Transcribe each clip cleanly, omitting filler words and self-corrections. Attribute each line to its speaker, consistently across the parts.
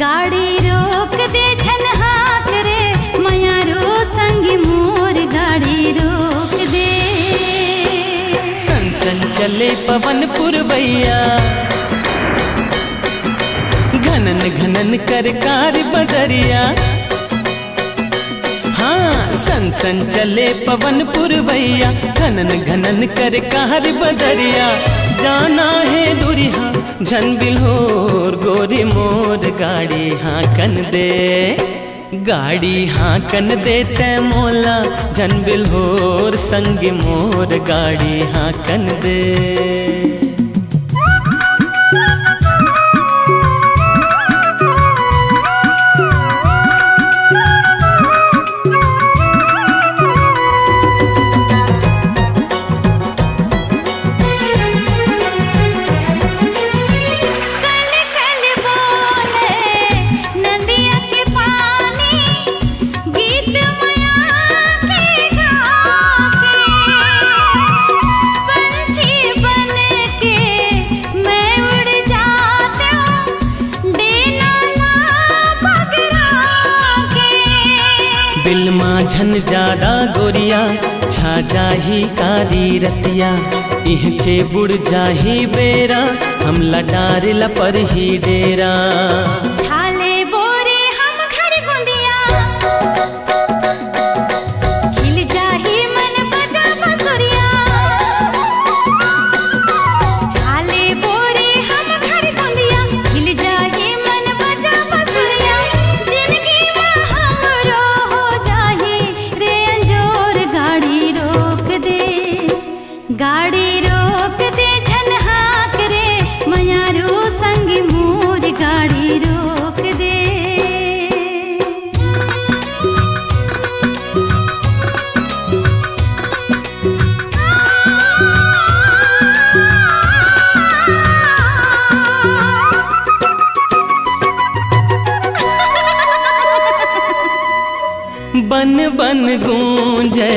Speaker 1: गाड़ी रोक दे झनहाक रे मयारो संगी मोर गाड़ी रोक दे।
Speaker 2: सन सन चले पवन पुरवैया, घनन घनन कर कार बदरिया। हाँ सन सन चले पवन पुरवैया, घनन घनन कर कार बदरिया। जाना है दुरिहा झन बिल्होर गोरी मोर गाड़ी हाँकन दे। गाड़ी हाँकन दे ते मोला झन बिल्होर संग मोर गाड़ी हाँकन दे। झन ज्यादा गोरिया छा जाही कारी रतिया। इहचे बुड़ जाही बेरा हम लटार लपर ही डेरा।
Speaker 1: छाले बोरे हम घर गुंदिया, खिल जाही मन बजा बसुरिया। छाले बोरे हम घर गुंदिया, खिल जाही मन बजा बसुरिया। जिंदगी में हमरो हो जाही रे अंजोर गाड़ी रोक दे। गाड़ी रोक दे झनहाक रे मयारो संगी मोर गाड़ी रोक दे।
Speaker 2: बन बन गूंजे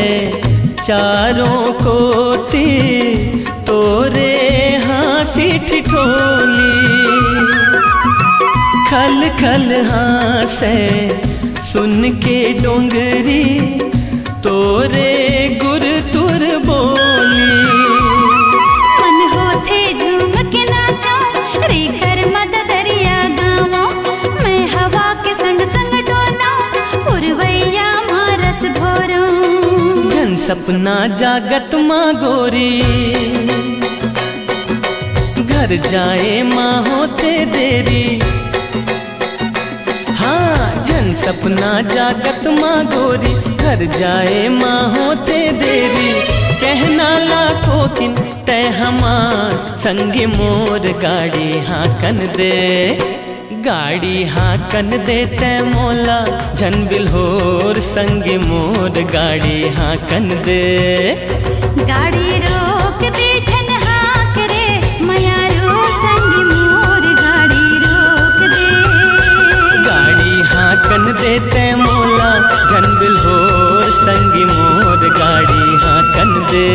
Speaker 2: चारों कोती, तोरे हाँसी ठिठोली। खल खल हाँसे सुन के डोंगरी, तोरे गुर तुर बोली।
Speaker 1: मन होथे झूम के नाचो रे कर मद दरिया गावो। मैं हवा के संग संग डोलो पुरवैया मारस घोरो।
Speaker 2: जन सपना जागत माँ गोरी, घर जाए माँ होते देरी। हाँ जन सपना जागत माँ गोरी, घर जाए माँ होते देरी। कहना लाखों किन तय हमार संग मोर गाड़ी हाँकन दे। गाड़ी हाँकन दे ते मोला झन बिल्होर संग मोर गाड़ी हाँकन दे।
Speaker 1: गाड़ी रोक दे झनहाक रे मयारो संग मोर गाड़ी रोक दे।
Speaker 2: गाड़ी हाँकन दे ते मोला झन बिल्होर संग मोर गाड़ी हाँकन दे।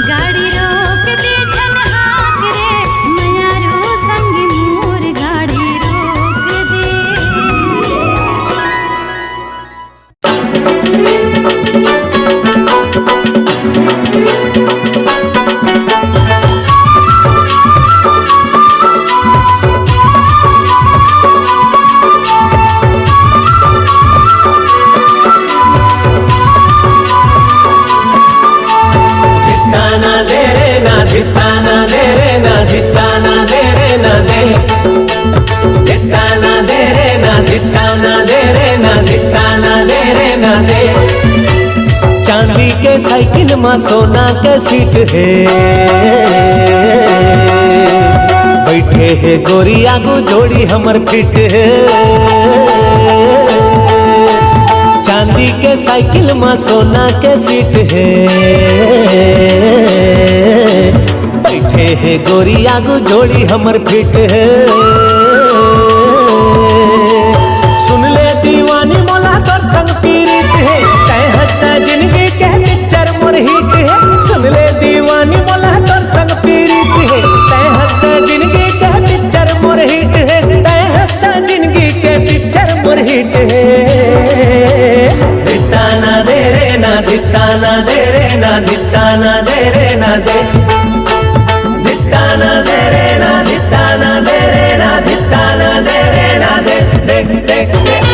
Speaker 1: गाड़ी रोक दे झनहाक रे मयारो संग मोर गाड़ी रोक दे।
Speaker 2: दे। चांदी के साइकिल में सोना के सीट है, बैठे है गोरी आगू जोड़ी हमर फिट है। चांदी के साइकिल में सोना के सीट है, बैठे है गोरी आगू जोड़ी हमर फिट है। सुन ले दीवानी मोला तोर संग पीड़ित है, तै हंसता जिंदगी के पिक्चर मोर हिट है। सुन ले दीवानी मोला तोर संग पीड़ित है, तै हंसता जिंदगी के पिक्चर मोर हिट है। तै हंसता जिंदगी के पिक्चर मोर हिट है। दिता ना दे रे ना, दिता ना दे रे ना, दिता ना दे रे ना दे। दिता ना दे रे ना, दिता ना दे रे ना, दिता ना दे रे ना दे। देख देख देख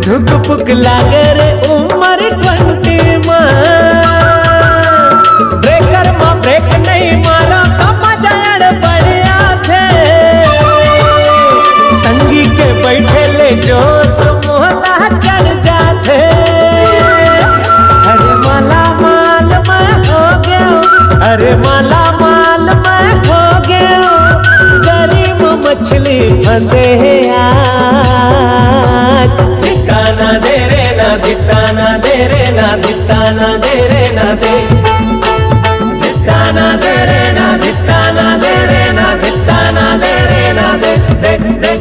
Speaker 2: धुक पुक लागे रे उमर 20 में। ब्रेकर में ब्रेक नहीं मारा तो मजा बढ़िया थे। संगी के बैठे ले जोश मोहला चढ़ जाते। अरे माला माल मैं हो गया, अरे माला माल मैं हो गया। गरीब मछली फंसे आज। दिता ना दे रे ना, दिता ना दे रे ना, दिता ना दे रे ना दे। दिता ना दे रे ना, दिता ना दे रे ना, दिता ना दे रे ना दे। देख देख देख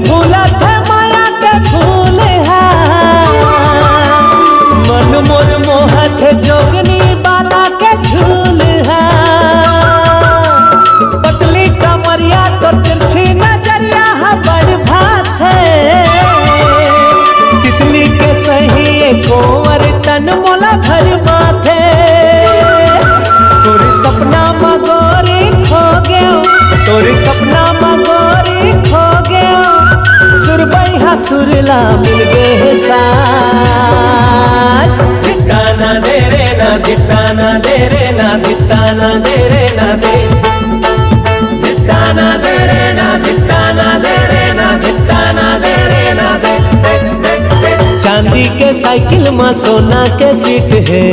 Speaker 2: फूला था माया के फूल है। मन मोर मोहत जोगनी बाला के झूल है। पतली कमरिया तो तिरछी नजरिया है बड़ भात है। तितली के सही कोवर तन मोला भर माथे। तोरे सपना मगोरी खो गयो, तोरे सपना मगोरी खो गयो। सुरबैया सुरला मिल गए साज। दिता ना दे रे ना, दिता ना दे रे ना, दिता ना दे रे ना दे। दिता ना दे रे ना, दिता ना दे रे ना, दिता ना दे रे ना दे। देख देख देख चांदी के साइकिल में सोना के सीट है,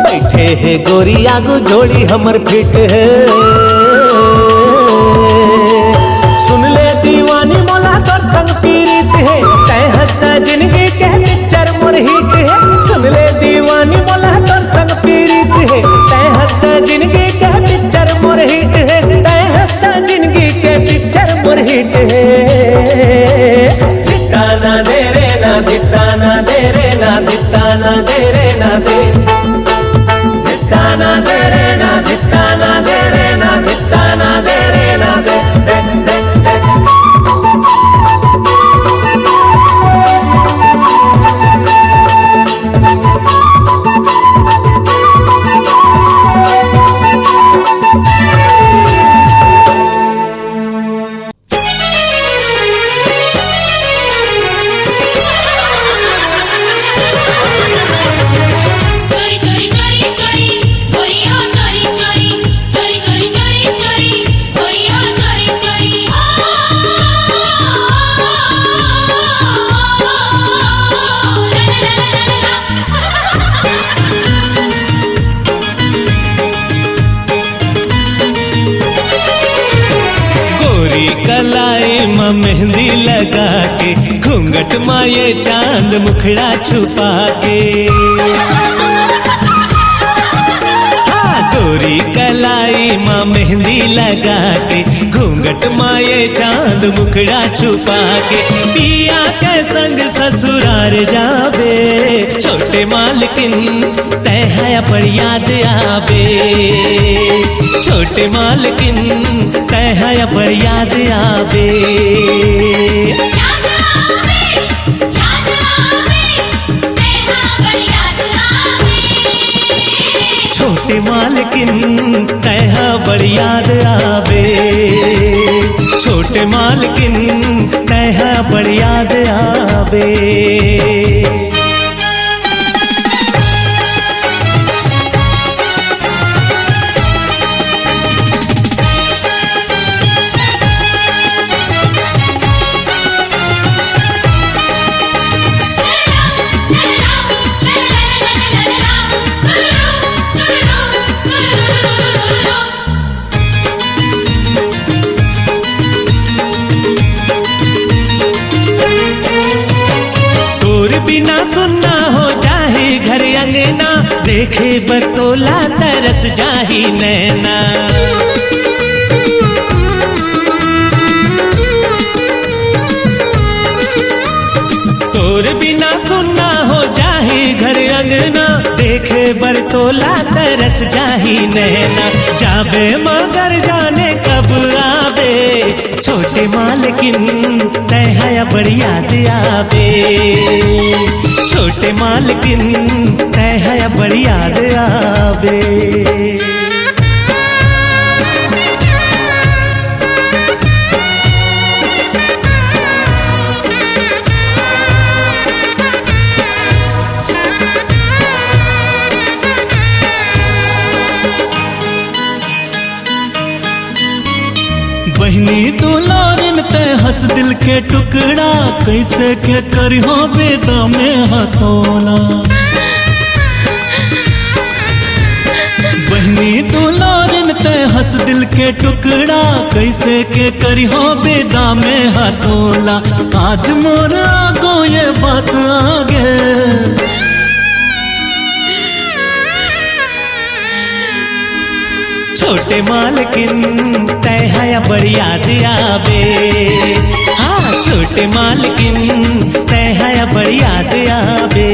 Speaker 2: बैठे है गोरी आगू जोड़ी हमर फिट है। सुन ले दीवानी मोला तोर संग पीड़ित है, तै हंसता जिंदगी के पिक्चर मोर हिट है। सुन ले दीवानी मोला तोर संग पीड़ित है, तै हंसता जिंदगी के पिक्चर मोर हिट है। तै हंसता जिंदगी के पिक्चर मोर हिट है। दिता ना दे रे ना, दिता ना दे रे ना, दिता ना दे रे ना दे। दिता ना दे रे ना, दिता ना दे रे ना, दिता ना दे रे ना दे। देख देख देख
Speaker 1: चोरी चोरी चोरी चोरी गोरी हो
Speaker 2: घूंघट माये चांद मुखड़ा छुपा के, हाँ गोरी कलाई माँ मेहंदी लगा के, घूंघट माये चांद मुखड़ा छुपा के, पिया के संग ससुरार जाबे, छोटे मालकिन तय है पर याद आबे, छोटे मालकिन तय है पर याद आबे,
Speaker 1: याद आवे, याद आवे, तेहा बड़ याद आवे।
Speaker 2: छोटे मालकिन तय है बड़ याद आबे, छोटे मालकिन तय है बड़ याद आबे। बिना सुनना हो जाहे घर अंगना, देखे बतोला तरस जाही नैना, तोर बिना सुनना हो जाहे घर अंगना, देखे बरतोला तरस जाही नैना, जाबे मगर जाने कब आबे, छोटे मालकिन तय है बड़ याद आबे, छोटे मालकिन तय है बड़ याद आबे। बहनी दुलारिन ते हंस दिल के टुकड़ा, कैसे के करियो बेदा में हथोला, बहनी दुलारिन ते हंस दिल के टुकड़ा, कैसे के करियो बेदा में हथोला, आज मोर आगो ये बात आगे, छोटे मालकिन तय है बड़ याद आबे, हाँ छोटे मालकिन तय है बड़ याद आबे।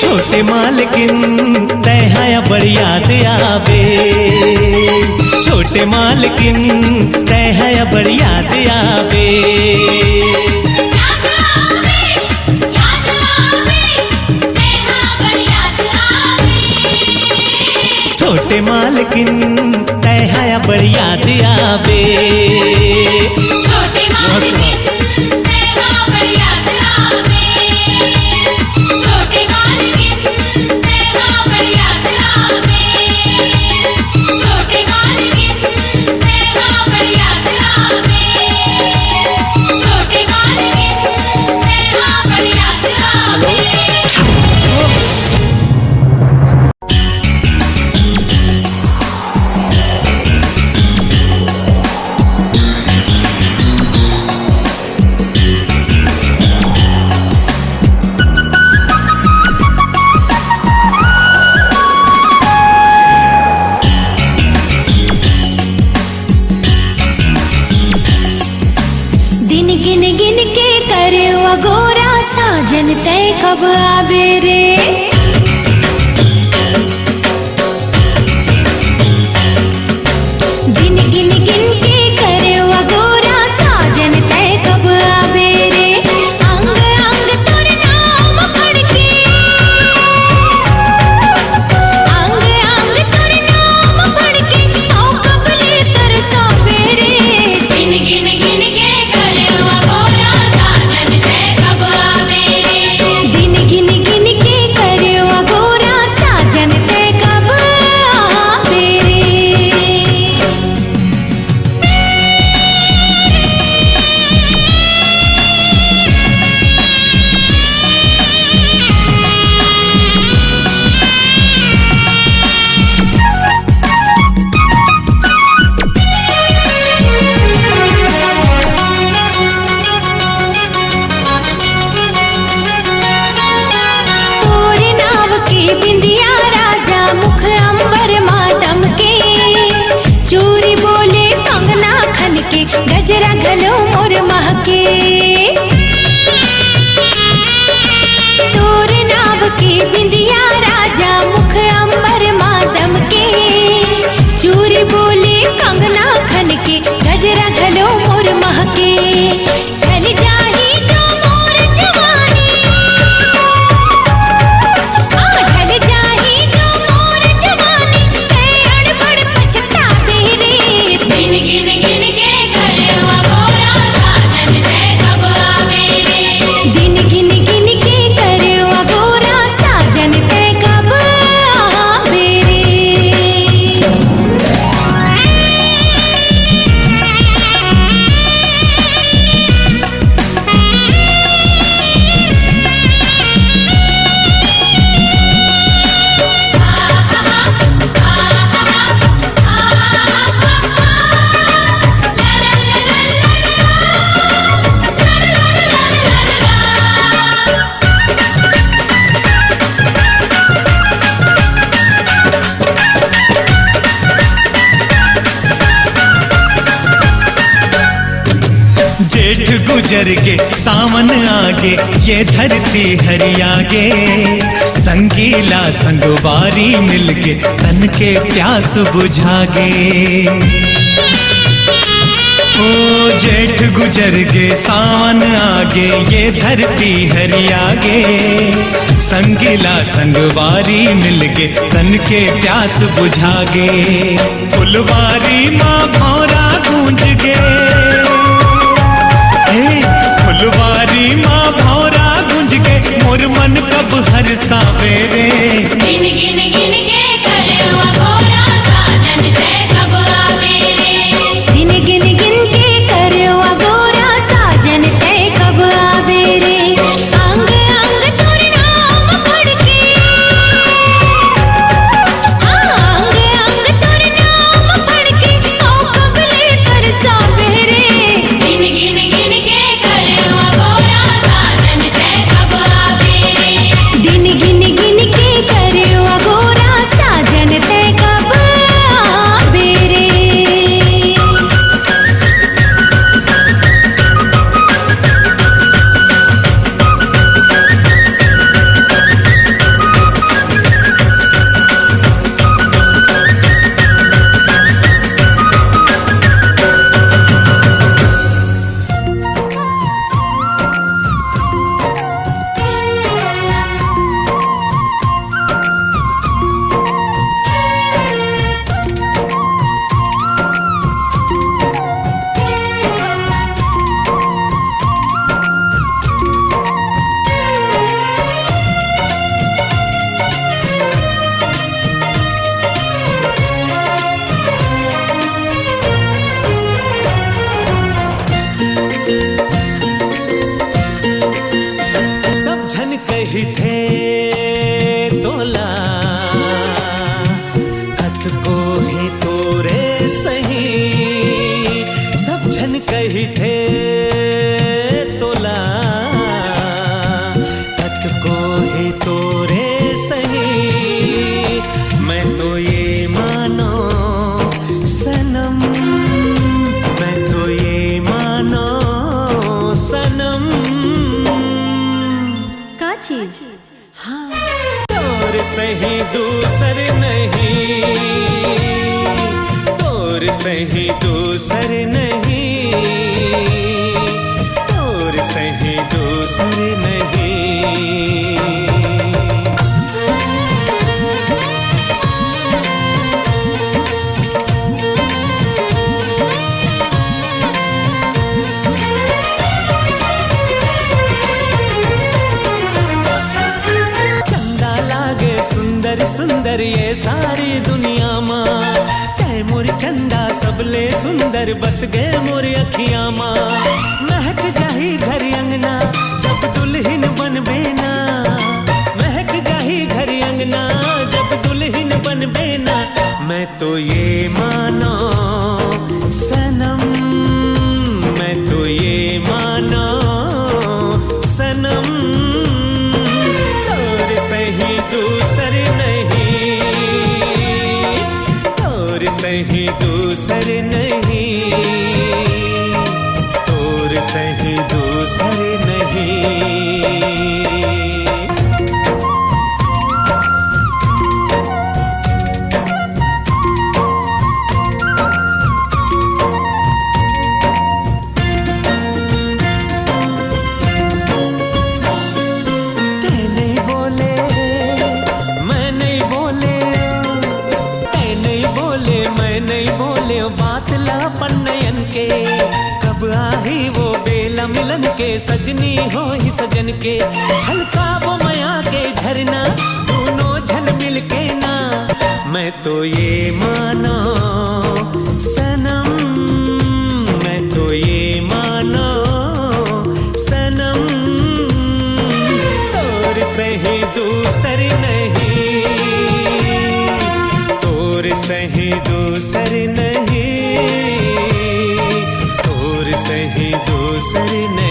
Speaker 2: छोटे मालकिन तय है बड़ याद आबे, छोटे मालकिन तय है बड़ याद आबे,
Speaker 1: याद आवे, याद आवे, तेहा बड़ याद आवे।
Speaker 2: छोटे मालकिन तय है बड़ याद आबे,
Speaker 1: छोटे मालकिन तेहा बड़ याद आवे, छोटे मालकिन तेहा बड़ याद आवे, छोटे मालकिन तेहा बड़ याद आवे, छोटे मालकिन तेहा बड़ याद आवे। गिन गिन के करे गोरा साजन तय कब आबे रे, दिन गिन गिन के करे गोरा साजन तय कब आबे रे, अंग अंग तो गजरा घलो मोर महके तोर नाव की बिंदिया राजा मुख अंबर मादम के चूरी बोले कंगना खन के गजरा घलो मोर महके ढल जाही जो मोर जवानी ढल जाही जो मोर जवानी है अड़बड़ पछतावे रे गिन गिन गिन के करवा गोरा साजन ते कब आवे रे दिन गिन गिन के करवा गोरा साजन ते कब आवे रे
Speaker 3: जेठ गुजर के सावन आगे ये धरती हरियागे संगीला संगवारी मिलके तन के प्यास बुझागे ओ जेठ गुजर के सावन आगे ये धरती हरियागे संगीला संगवारी मिलके तन के प्यास बुझागे फुलवारी माँ भौरा गूंज गे फुलवारी माँ भौरा गुंज के मोर मन कब हर सावेरे
Speaker 1: गिन गिन गिन के करवा गोरा साजन ते कब आवे रे दिन गिन गिन के करवा गोरा साजन ते कब आवे रे अंग अंग तोर नाम पढ़ के अंग अंग तोर नाम पढ़ के ओ कबले तरसावे रे गिन गिन गिन के करवा गोरा साजन ते कब आवे रे दिन गिन गिन के करवा गोरा साजन ते कब आवे रे
Speaker 2: सब झन कही थे तोला कत को ही तोरे सही सब झन कही थे तोला कत को ही तोरे सही मैं तो ये मानो सनम मैं तो ये मानो सनम
Speaker 1: का चीज
Speaker 2: तोर सही दूसर नहीं तोर सही दूसर नहीं तोर सही दूसर नहीं चंदा लागे सुंदर सुंदर ये सारी दुनिया माँ तै मोर चंदा सबले सुंदर बस गए मोर अखियाँ माँ महक जाही घर अंगना जब दुल्हन बन बेना महक जाही घर अंगना जब दुल्हन बन बेना मैं तो ये मानो सनम मैं तो ये मानो सनम तोर सही दूसर नहीं तोर सही दूसर नहीं के सजनी हो ही सजन के, छलका वो माया के झरना, दोनों झल मिल के ना। मैं तो ये मानो सनम, मैं तो ये मानो सनम, तोर सही दूसर नहीं, तोर सही दूसर नहीं, तोर सही दूसर नहीं।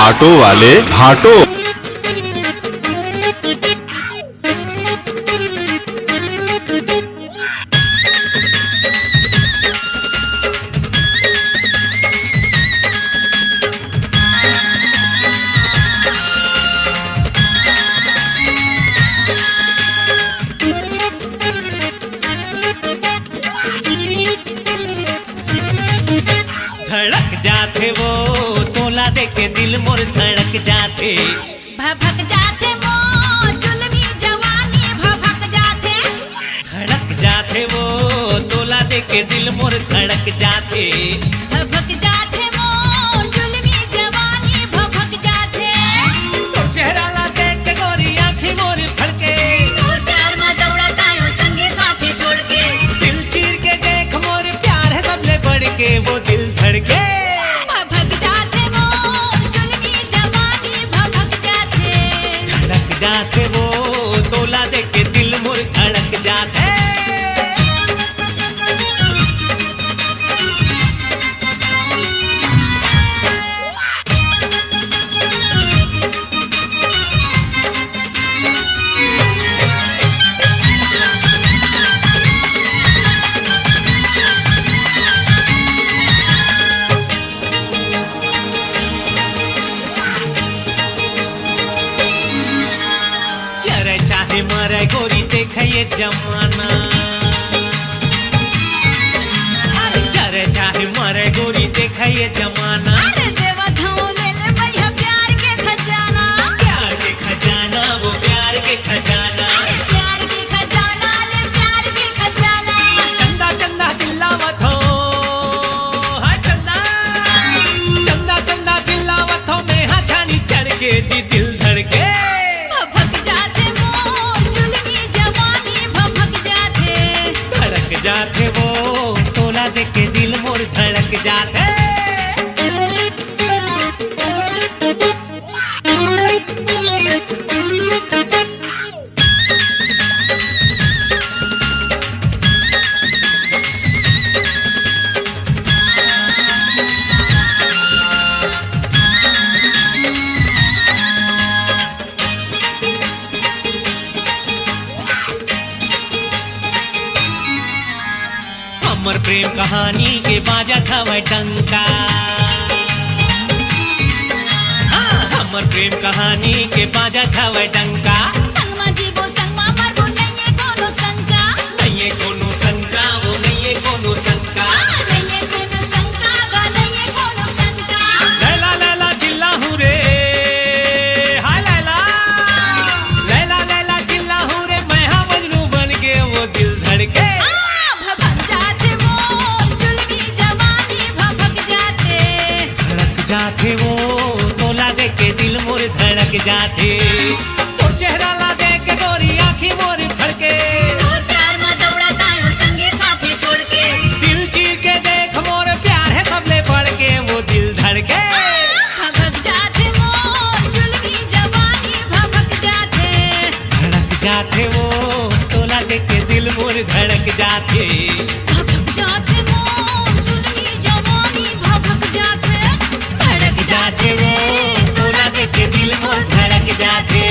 Speaker 4: ऑटो वाले घाटो।
Speaker 3: धड़क जाते वो तोला दे के दिल मोर धड़क जाते।
Speaker 1: भभक जाते मोर जुल्मी जवानी भभक जाते।
Speaker 3: धड़क जाते वो तोला दे के दिल मोर धड़क जाते।
Speaker 1: भभक जाते मोर जुल्मी जवानी भभक जाते।
Speaker 3: तो चेहरा ला देख के गोरी आँखें मोर फड़के।
Speaker 1: मोर प्यार में दौड़ता हूँ संगे साथी छोड़ के।
Speaker 3: दिल चीर के देख मोर प्यार है सबले बढ़ के वो दिल धड़के।
Speaker 1: भभक जाते मोर जुल्मी जवानी भभक जाते।
Speaker 3: धड़क जाते वो तोला दे के दिल मोर धड़क जाते। चरे चाहे मरे गोरी देख ये जमाना। चरे चाहे मरे गोरी देख ये जमाना।
Speaker 1: अरे देवा धाओ ले ले भैया प्यार के खजाना।
Speaker 3: प्यार के खजाना वो प्यार के खजाना।
Speaker 1: अरे प्यार के खजाना ले प्यार के खजाना।
Speaker 3: चंदा चंदा चिल्लावत हो हाँ चंदा। चंदा चंदा चिल्लावत हो मैं हाँ छानी चढ़ के जी दिल धड़के।
Speaker 1: भभक जाते मोर जुल्मी जवानी भभक जाते।
Speaker 3: धड़क जाते वो तोला दे के दिल मोर धड़क जाते। हमर प्रेम कहानी के बाजा था वह डंका। हाँ, हमर प्रेम कहानी के बाजा था वह डंका।
Speaker 1: संगमा जीवो संगमा मरबो नहीं कोनो शंका।
Speaker 3: नहीं कोनो शंका वो नहीं कोनो शंका।
Speaker 1: नहीं कोनो शंका गा नहीं कोनो शंका।
Speaker 3: लैला लैला चिल्ला हूँ रे हाय लैला। लैला लैला चिल्ला हूँ रे मैं हाँ मजनू बन के वो दिल धड़के।
Speaker 1: भभक जाते मोर जुल्मी जवानी भभक जाते।
Speaker 3: धड़क जाते वो तोला दे के दिल मोर धड़क जाते। तो चेहरा ला दे के गोरी आँखें मोर फड़के।
Speaker 1: मोर प्यार में दौड़ता हूँ संगे साथी छोड़ के।
Speaker 3: दिल चीर के देख मोर प्यार है सबले बढ़ के वो दिल धड़के।
Speaker 1: भभक जाते मोर जुल्मी जवानी भभक जाते।
Speaker 3: धड़क जाते वो तोला दे के दिल मोर धड़क जाते।
Speaker 1: भभक जाते मोर जुल्मी जवानी भभक जाते। धड़क
Speaker 3: जाते वो तोला दे के दिल मोर धड़क जाते।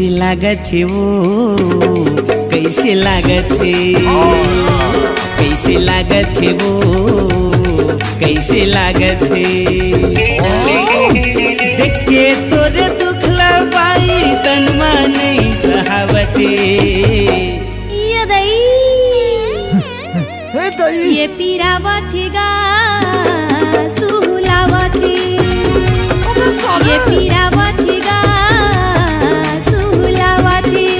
Speaker 2: कैसे लागत है वो, कैसे लागत है, कैसे लागत है वो, कैसे लागत है। देख के तोरे दुखला बाई तनमा नहीं सहावते।
Speaker 1: ये पीरावथेगा सुहुलावथे, ये पीरावथेगा सुहुलावथे।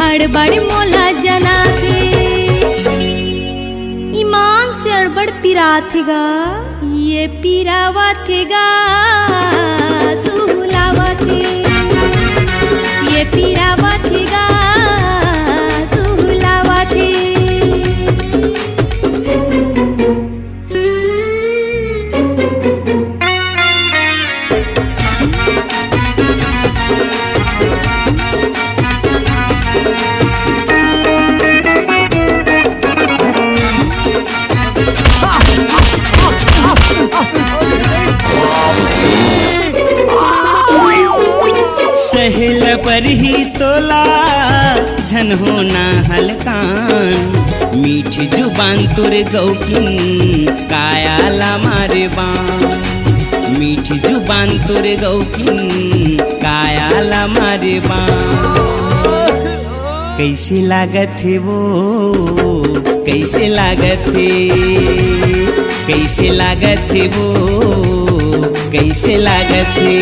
Speaker 1: अड़बड़ मोला जना थे, ईमान से अड़बड़ पिरा थेगा। ये पिरावा थेगा सुहुलावा थे, ये पिरावा थेगा सुहुलावा थे।
Speaker 2: सहेल पर ही तोला झन होना हलकान, मीठ जुबान तुर गौकिन कायाला मारे बान, मीठ जुबान तुर गौकिन कायाला मारे बान। कैसे लागत है वो, कैसे लागत है, कैसे लागत है वो, कैसे लागत है।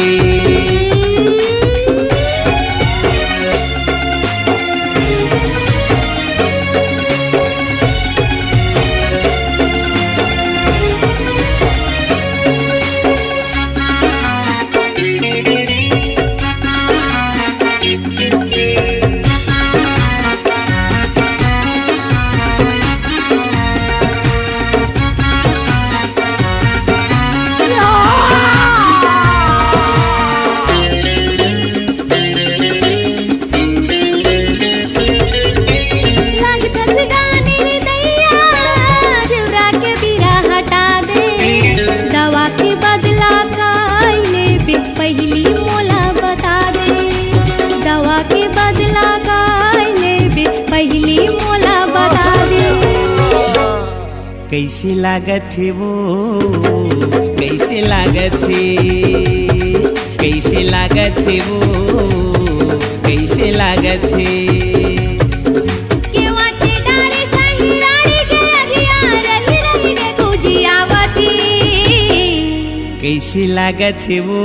Speaker 2: कैसे लागत है वो, कैसे लागत है, कैसे लागत है वो, कैसे लागत है। कैसे लागत है वो,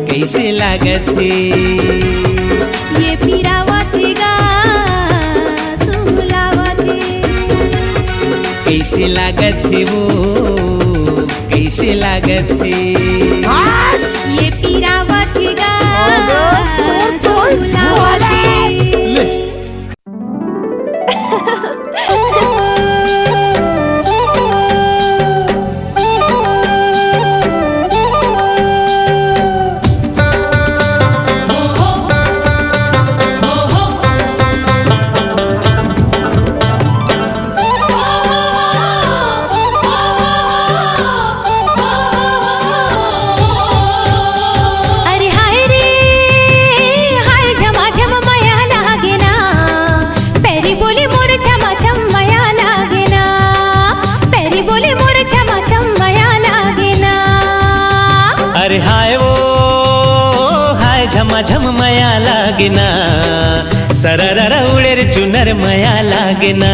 Speaker 2: कैसे लागत है।
Speaker 1: ये पिरावा थेगा सुहुलावा थे,
Speaker 2: कैसे लागत है वो, कैसे लागत है।
Speaker 1: ये पिरावा थेगा सुहुलावा थे।
Speaker 2: अरे हाय वो हाय झमाझम मया लागेना, सररर उड़ेर चुनर मया लागेना,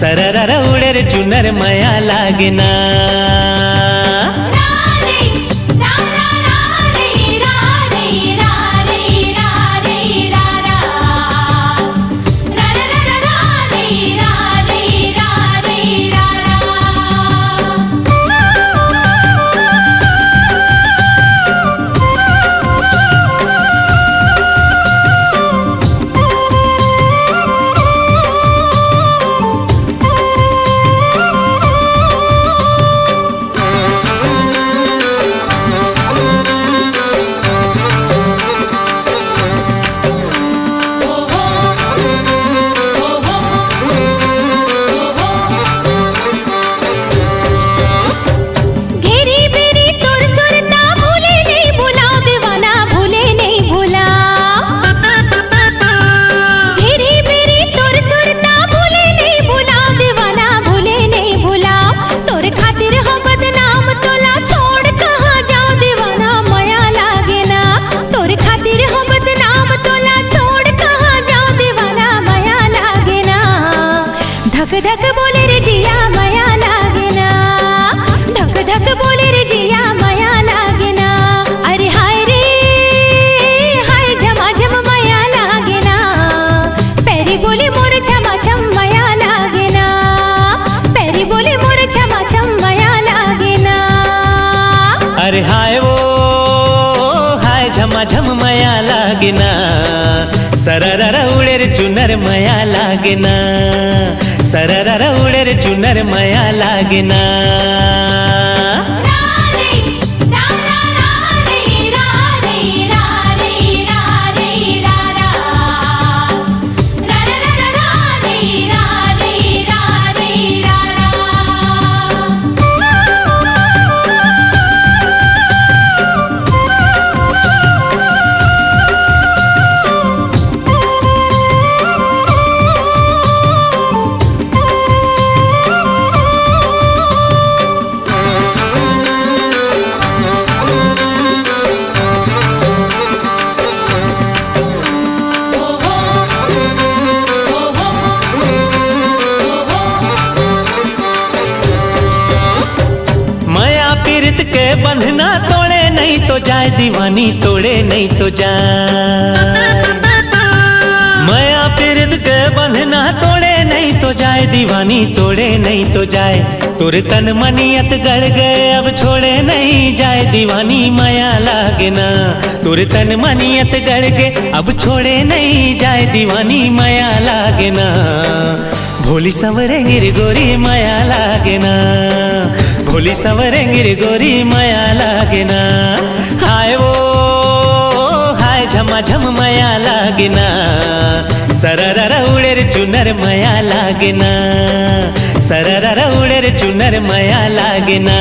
Speaker 2: सररर उड़ेर चुनर मया लागेना। हाय वो हाय झमाझम माया लागेना सररर उड़े रे चुनर माया लागेना सररर उड़े रे चुनर माया लागेना बंधना तोड़े नहीं तो जाए दीवानी तोड़े नहीं तो जाए माया पीरित के बंधना तोड़े नहीं तो जाए दीवानी तोड़े नहीं तो जाए तुर तन मनियत गड़ गए अब छोड़े नहीं जाए दीवानी माया लागेना तुर तन मनियत गड़ गए अब छोड़े नहीं जाए दीवानी माया लागेना भोली संवरे गिर गोरी माया लागेना भोली संवरे गिर गोरी माया लागेना हाय वो हाय झमाझम माया लागेना सररर उड़े रे चुनर माया लागेना सररर उड़े रे चुनर माया लागेना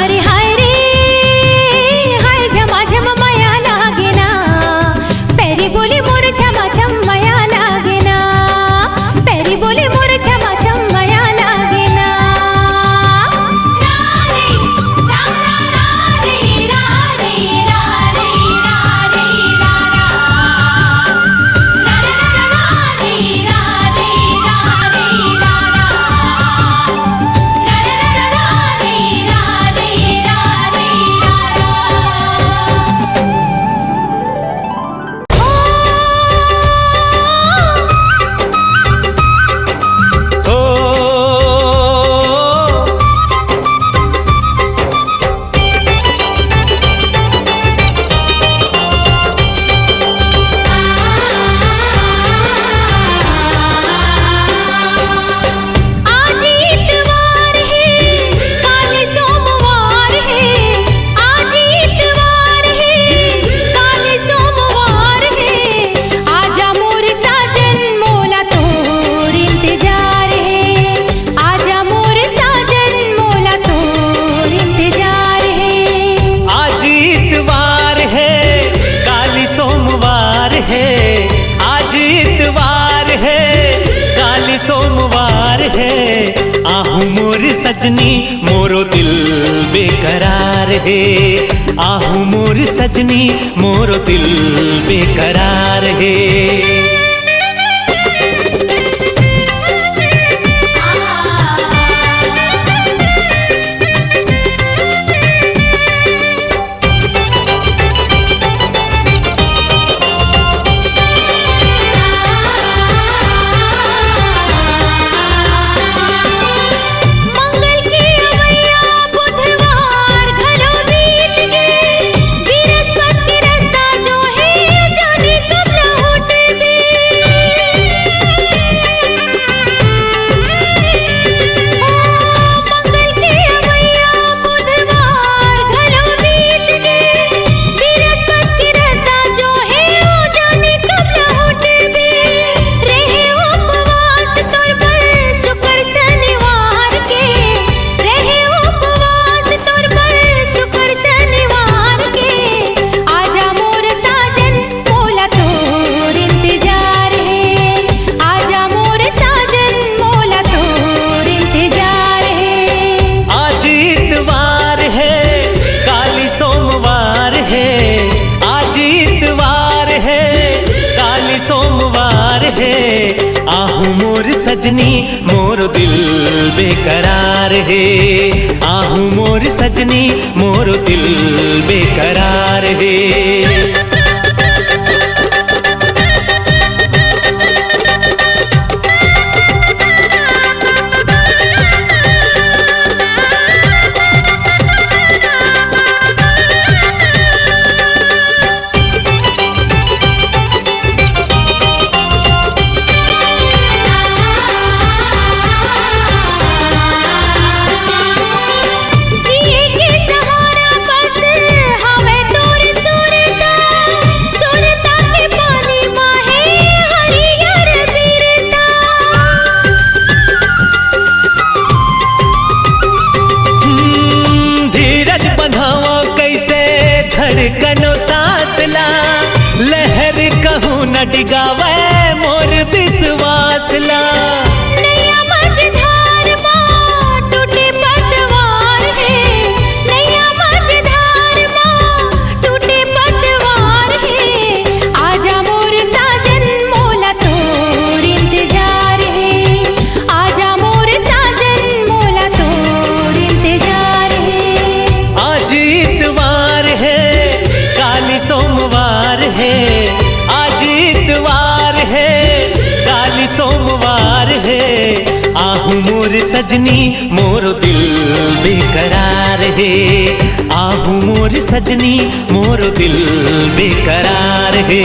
Speaker 1: अरे हाय रे हाय झमाझम माया लागेना पैरी बोली मोर झमाझम माया लागेना पैरी बोली मोर झमाझम माया लागेना
Speaker 2: सजनी मोरो दिल बेकरार है आहू मोर सजनी मोरो दिल बेकरार है सजनी मोर दिल बेकरार है आहू मोर सजनी मोर दिल बेकरार है कनो सासला लहर कहूँ न डिगावे मोर विश्वासला।
Speaker 1: नैया मझधार माँ टूटे पतवार है, नैया मझधार माँ टूटे पतवार है। आजा मोर साजन मोला तोर इंतजार है, आजा मोर साजन मोला तोर इंतजार है।
Speaker 2: आज इतवार है काली सोमवार है, आज इतवार है काली सोमवार है। आहू मोर सजनी मोरो दिल बेकरार है, आहू मोर सजनी मोरो दिल बेकरार है।